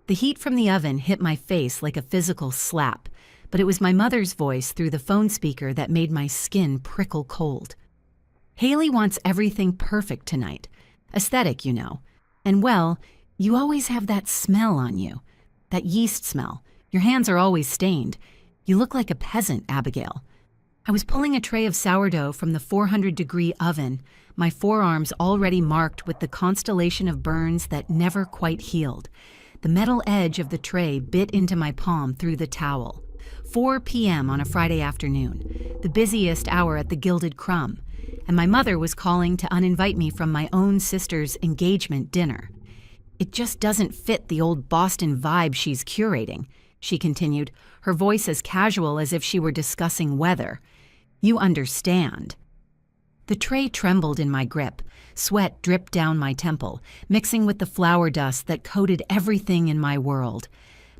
The heat from the oven hit my face like a physical slap, but it was my mother's voice through the phone speaker that made my skin prickle cold. "Haley wants everything perfect tonight. Aesthetic, you know. And well, you always have that smell on you. That yeast smell. Your hands are always stained. You look like a peasant, Abigail." I was pulling a tray of sourdough from the 400-degree oven, my forearms already marked with the constellation of burns that never quite healed. The metal edge of the tray bit into my palm through the towel. 4 p.m. on a Friday afternoon, the busiest hour at the Gilded Crumb, and my mother was calling to uninvite me from my own sister's engagement dinner. "It just doesn't fit the old Boston vibe she's curating," she continued, her voice as casual as if she were discussing weather. "You understand." The tray trembled in my grip. Sweat dripped down my temple, mixing with the flour dust that coated everything in my world.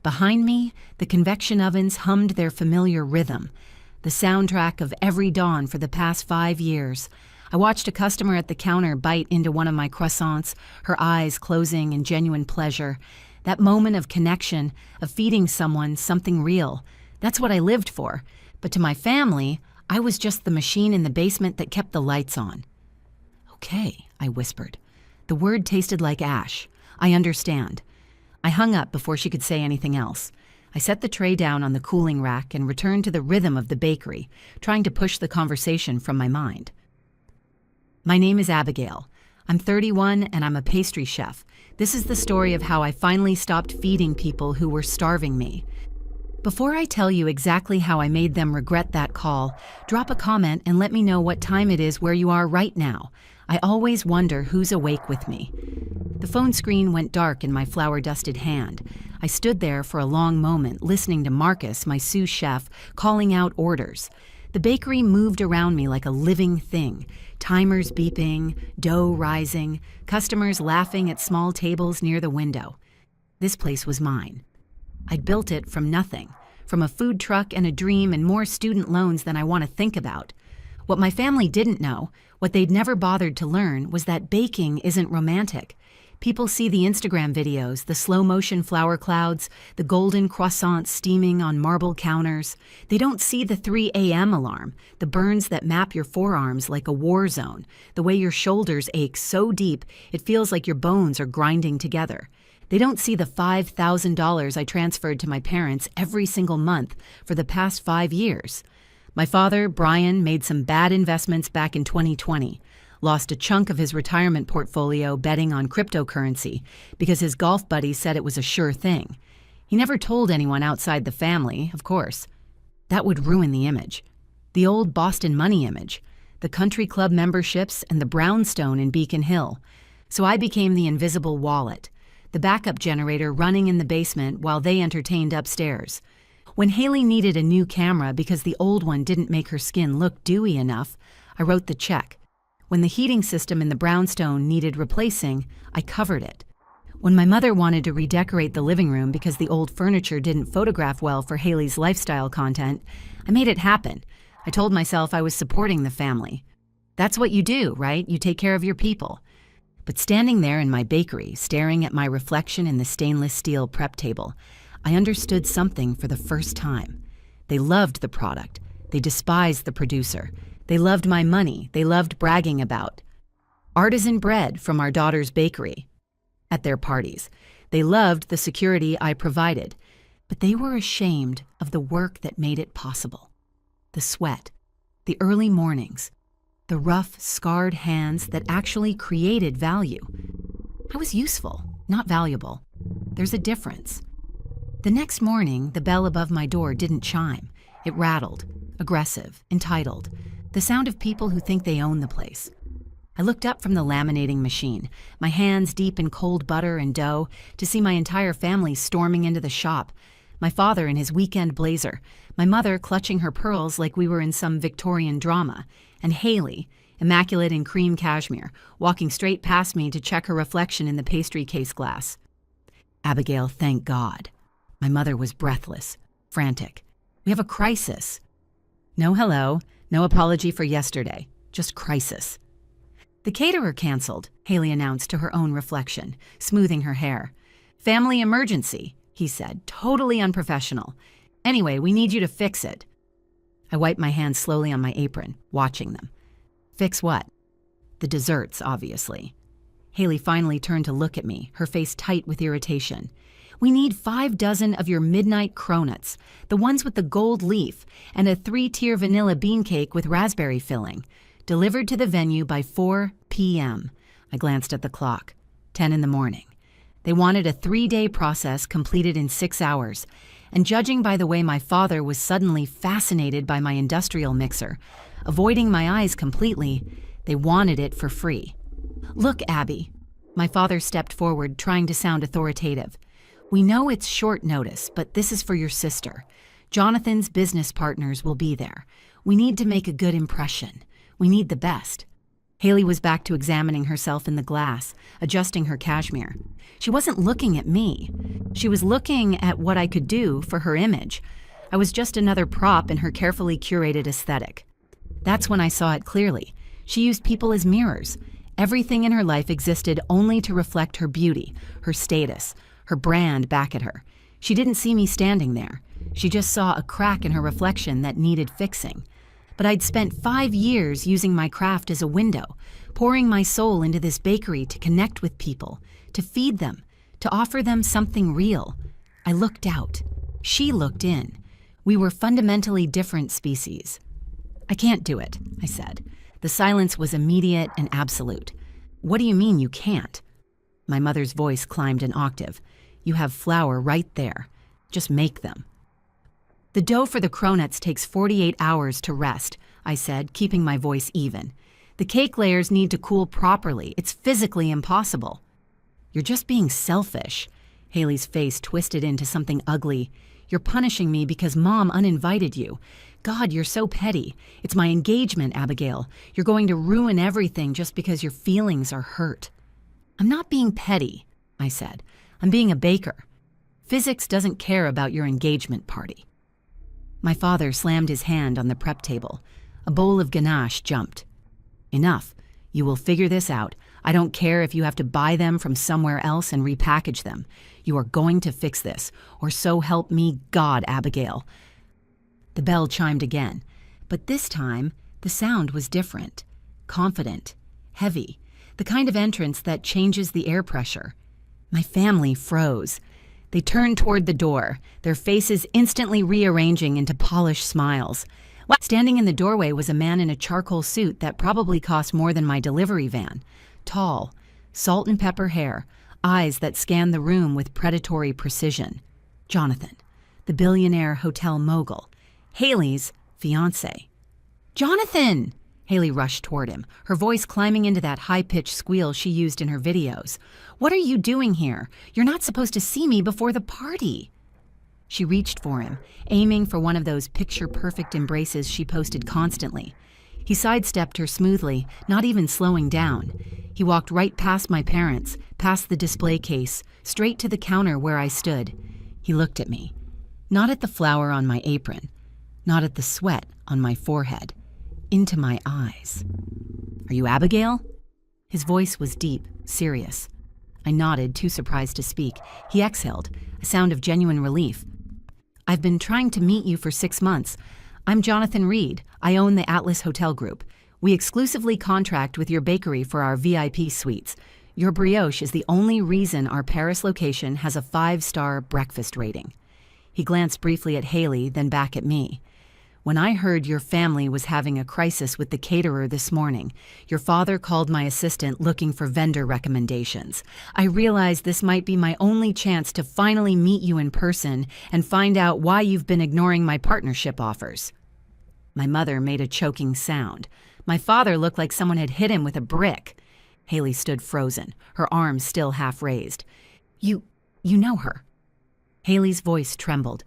Behind me, the convection ovens hummed their familiar rhythm, the soundtrack of every dawn for the past 5 years. I watched a customer at the counter bite into one of my croissants, her eyes closing in genuine pleasure. That moment of connection, of feeding someone something real. That's what I lived for. But to my family, I was just the machine in the basement that kept the lights on. "Okay," I whispered. The word tasted like ash. "I understand." I hung up before she could say anything else. I set the tray down on the cooling rack and returned to the rhythm of the bakery, trying to push the conversation from my mind. "My name is Abigail. I'm 31 and I'm a pastry chef. This is the story of how I finally stopped feeding people who were starving me." Before I tell you exactly how I made them regret that call, drop a comment and let me know what time it is where you are right now. I always wonder who's awake with me. The phone screen went dark in my flour-dusted hand. I stood there for a long moment, listening to Marcus, my sous chef, calling out orders. The bakery moved around me like a living thing. Timers beeping, dough rising, customers laughing at small tables near the window. This place was mine. I'd built it from nothing, from a food truck and a dream and more student loans than I want to think about. What my family didn't know, what they'd never bothered to learn, was that baking isn't romantic. People see the Instagram videos, the slow-motion flour clouds, the golden croissants steaming on marble counters. They don't see the 3 a.m. alarm, the burns that map your forearms like a war zone, the way your shoulders ache so deep it feels like your bones are grinding together. They don't see the $5,000 I transferred to my parents every single month for the past 5 years. My father, Brian, made some bad investments back in 2020, lost a chunk of his retirement portfolio betting on cryptocurrency because his golf buddy said it was a sure thing. He never told anyone outside the family, of course. That would ruin the image. The old Boston money image, the country club memberships and the brownstone in Beacon Hill. So I became the invisible wallet, the backup generator running in the basement while they entertained upstairs. When Haley needed a new camera because the old one didn't make her skin look dewy enough, I wrote the check. When the heating system in the brownstone needed replacing, I covered it. When my mother wanted to redecorate the living room because the old furniture didn't photograph well for Haley's lifestyle content, I made it happen. I told myself I was supporting the family. That's what you do, right? You take care of your people. But standing there in my bakery, staring at my reflection in the stainless steel prep table, I understood something for the first time. They loved the product. They despised the producer. They loved my money. They loved bragging about artisan bread from our daughter's bakery at their parties. They loved the security I provided, but they were ashamed of the work that made it possible. The sweat, the early mornings, the rough, scarred hands that actually created value. I was useful, not valuable. There's a difference. The next morning, the bell above my door didn't chime. It rattled, aggressive, entitled, the sound of people who think they own the place. I looked up from the laminating machine, my hands deep in cold butter and dough, to see my entire family storming into the shop. My father in his weekend blazer, my mother clutching her pearls like we were in some Victorian drama, and Haley, immaculate in cream cashmere, walking straight past me to check her reflection in the pastry case glass. "Abigail, thank God." My mother was breathless, frantic. "We have a crisis." No hello, no apology for yesterday, just crisis. "The caterer canceled," Haley announced to her own reflection, smoothing her hair. "Family emergency," he said, totally unprofessional. "Anyway, we need you to fix it." I wiped my hands slowly on my apron, watching them. Fix what? The desserts, obviously. Haley finally turned to look at me, her face tight with irritation. "We need 5 dozen of your midnight cronuts, the ones with the gold leaf, and a 3-tier vanilla bean cake with raspberry filling, delivered to the venue by 4 p.m. I glanced at the clock. 10 in the morning. They wanted a 3-day process completed in 6 hours, and judging by the way my father was suddenly fascinated by my industrial mixer, avoiding my eyes completely, they wanted it for free. "Look, Abby." My father stepped forward, trying to sound authoritative. "We know it's short notice, but this is for your sister. Jonathan's business partners will be there. We need to make a good impression. We need the best." Haley was back to examining herself in the glass, adjusting her cashmere. She wasn't looking at me. She was looking at what I could do for her image. I was just another prop in her carefully curated aesthetic. That's when I saw it clearly. She used people as mirrors. Everything in her life existed only to reflect her beauty, her status, her brand back at her. She didn't see me standing there. She just saw a crack in her reflection that needed fixing. But I'd spent 5 years using my craft as a window, pouring my soul into this bakery to connect with people, to feed them, to offer them something real. I looked out. She looked in. We were fundamentally different species. "I can't do it," I said. The silence was immediate and absolute. "What do you mean you can't?" My mother's voice climbed an octave. "You have flour right there. Just make them." "The dough for the cronuts takes 48 hours to rest," I said, keeping my voice even. "The cake layers need to cool properly. It's physically impossible." "You're just being selfish." Haley's face twisted into something ugly. "You're punishing me because Mom uninvited you. God, you're so petty. It's my engagement, Abigail. You're going to ruin everything just because your feelings are hurt." "I'm not being petty," I said. "I'm being a baker. Physics doesn't care about your engagement party." My father slammed his hand on the prep table. A bowl of ganache jumped. "Enough. You will figure this out. I don't care if you have to buy them from somewhere else and repackage them. You are going to fix this, or so help me God, Abigail." The bell chimed again, but this time the sound was different. Confident, heavy, the kind of entrance that changes the air pressure. My family froze. They turned toward the door, their faces instantly rearranging into polished smiles. Standing in the doorway was a man in a charcoal suit that probably cost more than my delivery van. Tall, salt and pepper hair, eyes that scanned the room with predatory precision. Jonathan, the billionaire hotel mogul, Haley's fiancé. "Jonathan!" Haley rushed toward him, her voice climbing into that high-pitched squeal she used in her videos. "What are you doing here? You're not supposed to see me before the party." She reached for him, aiming for one of those picture-perfect embraces she posted constantly. He sidestepped her smoothly, not even slowing down. He walked right past my parents, past the display case, straight to the counter where I stood. He looked at me. Not at the flour on my apron, not at the sweat on my forehead. Into my eyes. "Are you Abigail?" His voice was deep, serious. I nodded, too surprised to speak. He exhaled, a sound of genuine relief. "I've been trying to meet you for 6 months. I'm Jonathan Reed. I own the Atlas Hotel Group. We exclusively contract with your bakery for our VIP suites. Your brioche is the only reason our Paris location has a 5-star breakfast rating." He glanced briefly at Haley, then back at me. "When I heard your family was having a crisis with the caterer this morning, your father called my assistant looking for vendor recommendations. I realized this might be my only chance to finally meet you in person and find out why you've been ignoring my partnership offers." My mother made a choking sound. My father looked like someone had hit him with a brick. Haley stood frozen, her arms still half raised. You know her." Haley's voice trembled.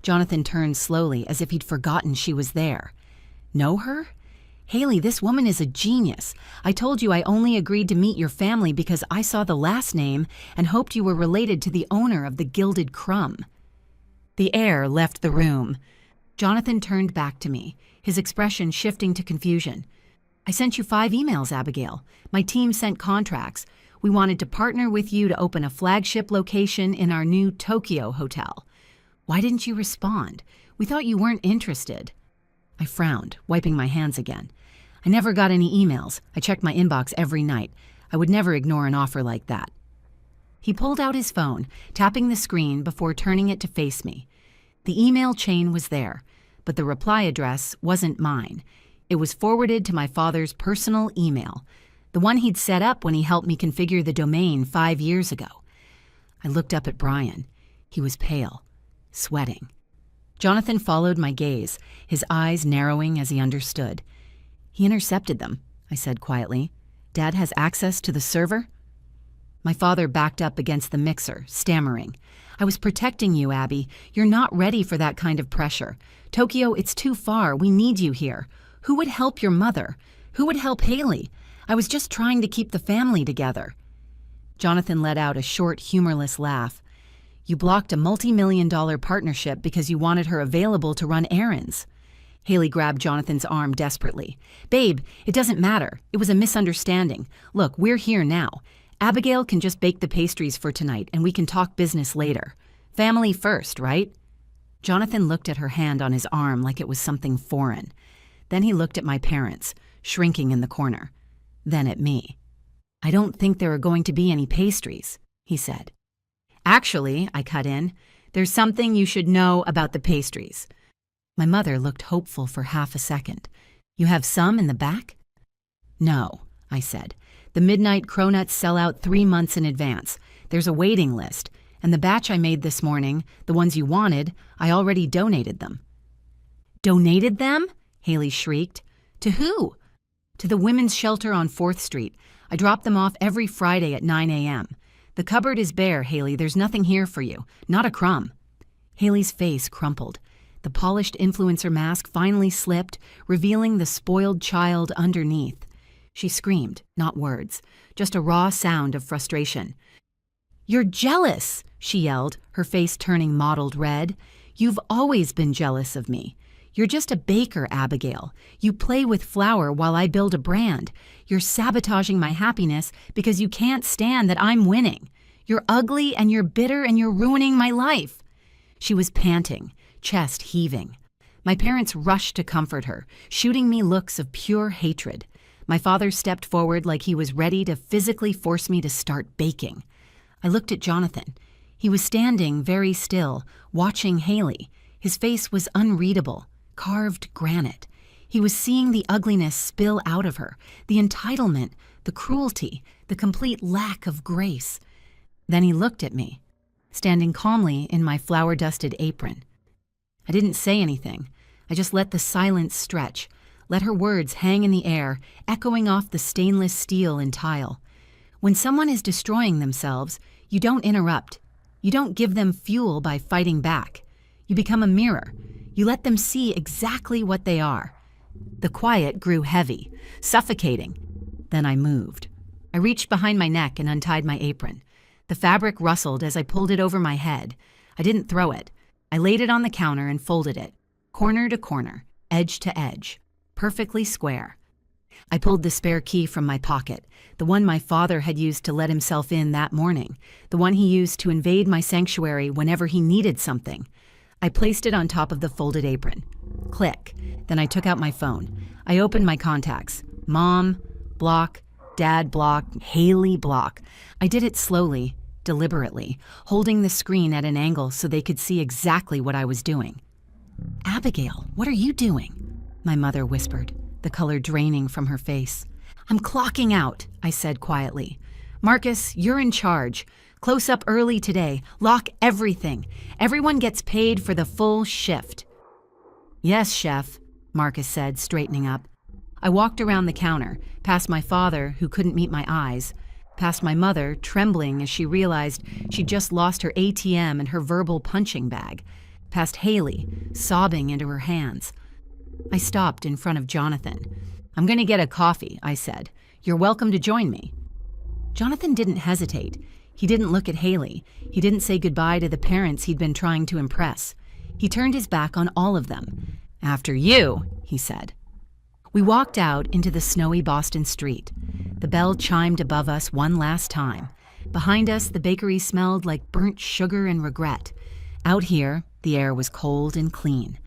Jonathan turned slowly, as if he'd forgotten she was there. "Know her? Haley, this woman is a genius. I told you I only agreed to meet your family because I saw the last name and hoped you were related to the owner of the Gilded Crumb." The air left the room. Jonathan turned back to me, his expression shifting to confusion. "I sent you 5 emails, Abigail. My team sent contracts. We wanted to partner with you to open a flagship location in our new Tokyo hotel. Why didn't you respond? We thought you weren't interested." I frowned, wiping my hands again. I never got any emails. I checked my inbox every night. I would never ignore an offer like that. He pulled out his phone, tapping the screen before turning it to face me. The email chain was there, but the reply address wasn't mine. It was forwarded to my father's personal email, the one he'd set up when he helped me configure the domain 5 years ago. I looked up at Brian. He was pale, sweating. Jonathan followed my gaze, his eyes narrowing as he understood. "He intercepted them," I said quietly. "Dad has access to the server?" My father backed up against the mixer, stammering. "I was protecting you, Abby. You're not ready for that kind of pressure. Tokyo, it's too far. We need you here. Who would help your mother? Who would help Haley? I was just trying to keep the family together." Jonathan let out a short, humorless laugh. "You blocked a multi-million-dollar partnership because you wanted her available to run errands." Haley grabbed Jonathan's arm desperately. "Babe, it doesn't matter. It was a misunderstanding. Look, we're here now. Abigail can just bake the pastries for tonight, and we can talk business later. Family first, right?" Jonathan looked at her hand on his arm like it was something foreign. Then he looked at my parents, shrinking in the corner. Then at me. "I don't think there are going to be any pastries," he said. "Actually," I cut in, "there's something you should know about the pastries." My mother looked hopeful for half a second. "You have some in the back?" "No," I said. "The Midnight Cronuts sell out 3 months in advance. There's a waiting list, and the batch I made this morning, the ones you wanted, I already donated them." "Donated them?" Haley shrieked. "To who?" "To the women's shelter on 4th Street. I drop them off every Friday at 9 a.m. The cupboard is bare, Haley. There's nothing here for you. Not a crumb." Haley's face crumpled. The polished influencer mask finally slipped, revealing the spoiled child underneath. She screamed, not words, just a raw sound of frustration. "You're jealous," she yelled, her face turning mottled red. "You've always been jealous of me. You're just a baker, Abigail. You play with flour while I build a brand. You're sabotaging my happiness because you can't stand that I'm winning. You're ugly and you're bitter and you're ruining my life." She was panting, chest heaving. My parents rushed to comfort her, shooting me looks of pure hatred. My father stepped forward like he was ready to physically force me to start baking. I looked at Jonathan. He was standing very still, watching Haley. His face was unreadable, carved granite. He was seeing the ugliness spill out of her, the entitlement, the cruelty, the complete lack of grace. Then he looked at me, standing calmly in my flour-dusted apron. I didn't say anything. I just let the silence stretch, let her words hang in the air, echoing off the stainless steel and tile. When someone is destroying themselves, you don't interrupt. You don't give them fuel by fighting back. You become a mirror. You let them see exactly what they are. The quiet grew heavy, suffocating. Then I moved. I reached behind my neck and untied my apron. The fabric rustled as I pulled it over my head. I didn't throw it. I laid it on the counter and folded it, corner to corner, edge to edge, perfectly square. I pulled the spare key from my pocket, the one my father had used to let himself in that morning, the one he used to invade my sanctuary whenever he needed something. I placed it on top of the folded apron. Click. Then I took out my phone. I opened my contacts. Mom, block, Dad, block, Haley, block. I did it slowly, deliberately, holding the screen at an angle so they could see exactly what I was doing. "Abigail, what are you doing?" my mother whispered, the color draining from her face. "I'm clocking out," I said quietly. "Marcus, you're in charge. Close up early today. Lock everything. Everyone gets paid for the full shift." "Yes, Chef," Marcus said, straightening up. I walked around the counter, past my father, who couldn't meet my eyes, past my mother, trembling as she realized she'd just lost her ATM and her verbal punching bag, past Haley, sobbing into her hands. I stopped in front of Jonathan. "I'm going to get a coffee," I said. "You're welcome to join me." Jonathan didn't hesitate. He didn't look at Haley. He didn't say goodbye to the parents he'd been trying to impress. He turned his back on all of them. "After you," he said. We walked out into the snowy Boston street. The bell chimed above us one last time. Behind us, the bakery smelled like burnt sugar and regret. Out here, the air was cold and clean.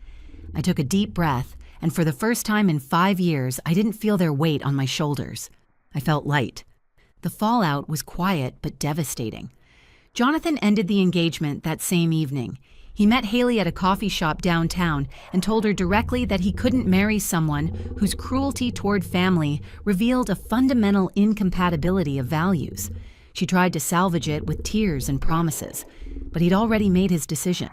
I took a deep breath, and for the first time in 5 years, I didn't feel their weight on my shoulders. I felt light. The fallout was quiet but devastating. Jonathan ended the engagement that same evening. He met Haley at a coffee shop downtown and told her directly that he couldn't marry someone whose cruelty toward family revealed a fundamental incompatibility of values. She tried to salvage it with tears and promises, but he'd already made his decision.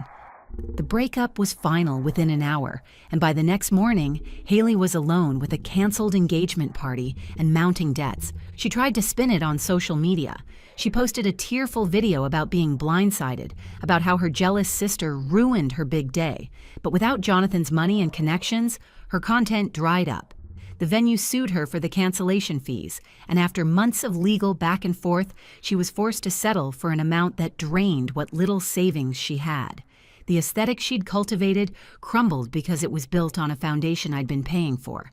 The breakup was final within an hour, and by the next morning, Haley was alone with a canceled engagement party and mounting debts. She tried to spin it on social media. She posted a tearful video about being blindsided, about how her jealous sister ruined her big day. But without Jonathan's money and connections, her content dried up. The venue sued her for the cancellation fees, and after months of legal back and forth, she was forced to settle for an amount that drained what little savings she had. The aesthetic she'd cultivated crumbled because it was built on a foundation I'd been paying for.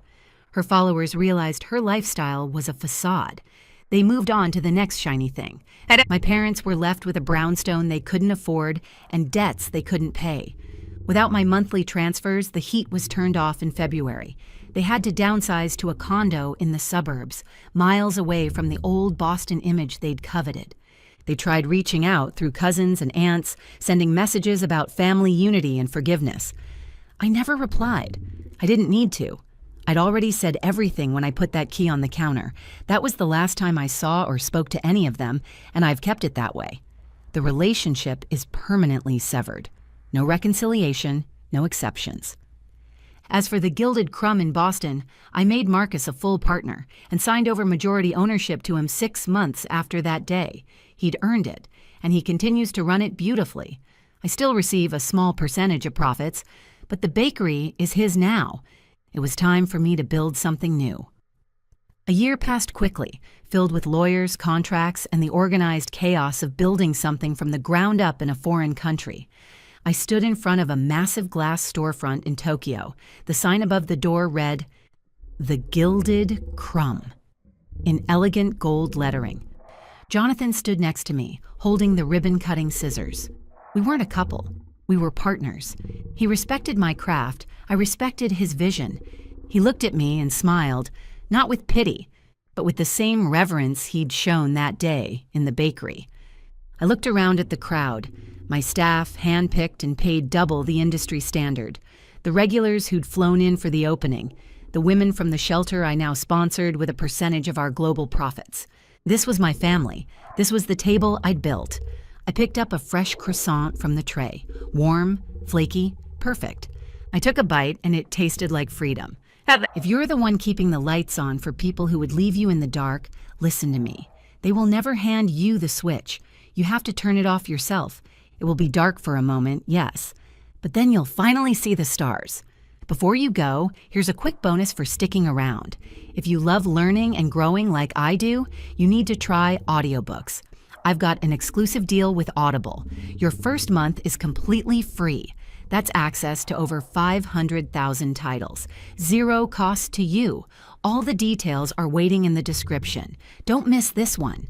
Her followers realized her lifestyle was a facade. They moved on to the next shiny thing. My parents were left with a brownstone they couldn't afford and debts they couldn't pay. Without my monthly transfers, the heat was turned off in February. They had to downsize to a condo in the suburbs, miles away from the old Boston image they'd coveted. They tried reaching out through cousins and aunts, sending messages about family unity and forgiveness. I never replied. I didn't need to. I'd already said everything when I put that key on the counter. That was the last time I saw or spoke to any of them, and I've kept it that way. The relationship is permanently severed. No reconciliation, no exceptions. As for the Gilded Crumb in Boston, I made Marcus a full partner and signed over majority ownership to him 6 months after that day. He'd earned it, and he continues to run it beautifully. I still receive a small percentage of profits, but the bakery is his now. It was time for me to build something new. A year passed quickly, filled with lawyers, contracts, and the organized chaos of building something from the ground up in a foreign country. I stood in front of a massive glass storefront in Tokyo. The sign above the door read, "The Gilded Crumb," in elegant gold lettering. Jonathan stood next to me, holding the ribbon-cutting scissors. We weren't a couple. We were partners. He respected my craft. I respected his vision. He looked at me and smiled, not with pity, but with the same reverence he'd shown that day in the bakery. I looked around at the crowd. My staff, handpicked and paid double the industry standard. The regulars who'd flown in for the opening. The women from the shelter I now sponsored with a percentage of our global profits. This was my family. This was the table I'd built. I picked up a fresh croissant from the tray. Warm, flaky, perfect. I took a bite and it tasted like freedom. If you're the one keeping the lights on for people who would leave you in the dark, listen to me. They will never hand you the switch. You have to turn it off yourself. It will be dark for a moment, yes, but then you'll finally see the stars. Before you go, here's a quick bonus for sticking around. If you love learning and growing like I do, you need to try audiobooks. I've got an exclusive deal with Audible. Your first month is completely free. That's access to over 500,000 titles. Zero cost to you. All the details are waiting in the description. Don't miss this one.